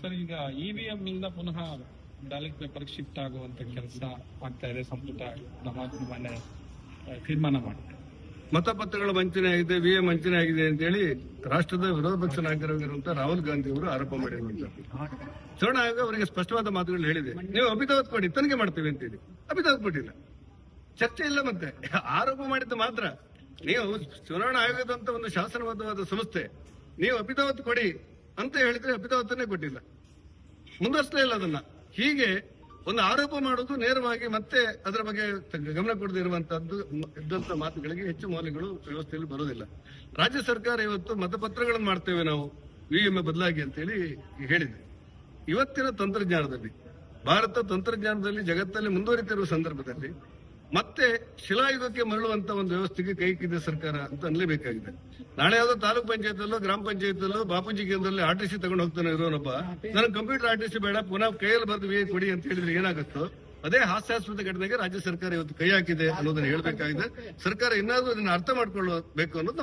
Sir, ಈಗ EVM ಇಂದ ಪುನಃ ಬ್ಯಾಲೆಟ್ ಪೇಪರ್ ಶಿಫ್ಟ್ ಆಗುವಂತ ಕೆಲಸ ಆಗ್ತಾ ಇದೆ. ಸಂಪುಟ ಮೊನ್ನೆ ತೀರ್ಮಾನ ಮಾಡಿದೆ. ಮತಪತ್ರಗಳ ವಂಚನೆ ಆಗಿದೆ, ವಿಎಂ ವಂಚನೆ ಆಗಿದೆ ಅಂತ ಹೇಳಿ ರಾಷ್ಟ್ರದ ವಿರೋಧ ಪಕ್ಷ ನಾಯಕರಾಗಿರುವಂತಹ ರಾಹುಲ್ ಗಾಂಧಿ ಅವರು ಆರೋಪ ಮಾಡಿರುವಂತದ್ದು. ಚುನಾವಣಾ ಆಯೋಗ ಅವರಿಗೆ ಸ್ಪಷ್ಟವಾದ ಮಾತುಗಳು ಹೇಳಿದೆ. ನೀವು ಅಭಿದಾವತ್ ಕೊಡಿ, ತನಿಖೆ ಮಾಡ್ತೀವಿ ಅಂತೇಳಿ. ಅಭಿದಾವತ್ ಕೊಟ್ಟಿಲ್ಲ, ಚರ್ಚೆ ಇಲ್ಲ. ಮತ್ತೆ ಆರೋಪ ಮಾಡಿದ್ದು ಮಾತ್ರ. ನೀವು ಚುನಾವಣಾ ಆಯೋಗದಂತ ಒಂದು ಶಾಸನಬದ್ಧವಾದ ಸಂಸ್ಥೆ, ನೀವು ಅಭಿದಾವತ್ ಕೊಡಿ ಅಂತ ಹೇಳಿದ್ರೆ ಅಭಿದಾವತ್ತನ್ನೇ ಕೊಟ್ಟಿಲ್ಲ, ಮುಂದುವರಿಸಲೇ ಇಲ್ಲ ಅದನ್ನ. ಹೀಗೆ ಒಂದು ಆರೋಪ ಮಾಡೋದು ನೇರವಾಗಿ ಮತ್ತೆ ಅದರ ಬಗ್ಗೆ ಗಮನ ಕೊಡದೇ ಇರುವಂತಹದ್ದು ಇದ್ದಂತ ಮಾತುಗಳಿಗೆ ಹೆಚ್ಚು ಮೌಲ್ಯಗಳು ವ್ಯವಸ್ಥೆಯಲ್ಲಿ ಬರೋದಿಲ್ಲ. ರಾಜ್ಯ ಸರ್ಕಾರ ಇವತ್ತು ಮತಪತ್ರಗಳನ್ನು ಮಾಡ್ತೇವೆ ನಾವು ವಿಎಂ ಬದಲಾಗಿ ಅಂತೇಳಿ ಹೇಳಿದೆ. ಇವತ್ತಿನ ತಂತ್ರಜ್ಞಾನದಲ್ಲಿ, ಭಾರತ ತಂತ್ರಜ್ಞಾನದಲ್ಲಿ ಜಗತ್ತಲ್ಲಿ ಮುಂದುವರಿತಿರುವ ಸಂದರ್ಭದಲ್ಲಿ ಮತ್ತೆ ಶಿಲಾಯುಗಕ್ಕೆ ಮರಳುವಂತ ಒಂದು ವ್ಯವಸ್ಥೆಗೆ ಕೈಕಿದೆ ಸರ್ಕಾರ ಅಂತ ಅನ್ಲೇಬೇಕಾಗಿದೆ. ನಾಳೆ ಯಾವುದೋ ತಾಲೂಕ್ ಪಂಚಾಯತ್ ಅಲ್ಲೋ ಗ್ರಾಮ ಪಂಚಾಯತ್ ಅಲ್ಲೋ ಬಾಪೂಜಿ ಕೇಂದ್ರದಲ್ಲಿ ಆರ್ಟಿಸಿ ತಗೊಂಡು ಹೋಗ್ತಾನೆ ಇರೋನೊಬ್ಬ, ನನಗೆ ಕಂಪ್ಯೂಟರ್ ಆರ್ಟಿಸಿ ಬೇಡ, ಪುನಃ ಕೈಯಲ್ಲಿ ಬರೆದು ವಿ ಕೊಡಿ ಅಂತ ಹೇಳಿದ್ರೆ ಏನಾಗುತ್ತೋ ಅದೇ ಹಾಸ್ಯಾಸ್ಪದ ಘಟನೆಗೆ ರಾಜ್ಯ ಸರ್ಕಾರ ಇವತ್ತು ಕೈ ಹಾಕಿದೆ ಅನ್ನೋದನ್ನ ಹೇಳ್ಬೇಕಾಗಿದೆ. ಸರ್ಕಾರ ಇನ್ನಾದ್ರೂ ಅದನ್ನ ಅರ್ಥ ಮಾಡ್ಕೊಳ್ಳಬೇಕು ಅನ್ನೋದು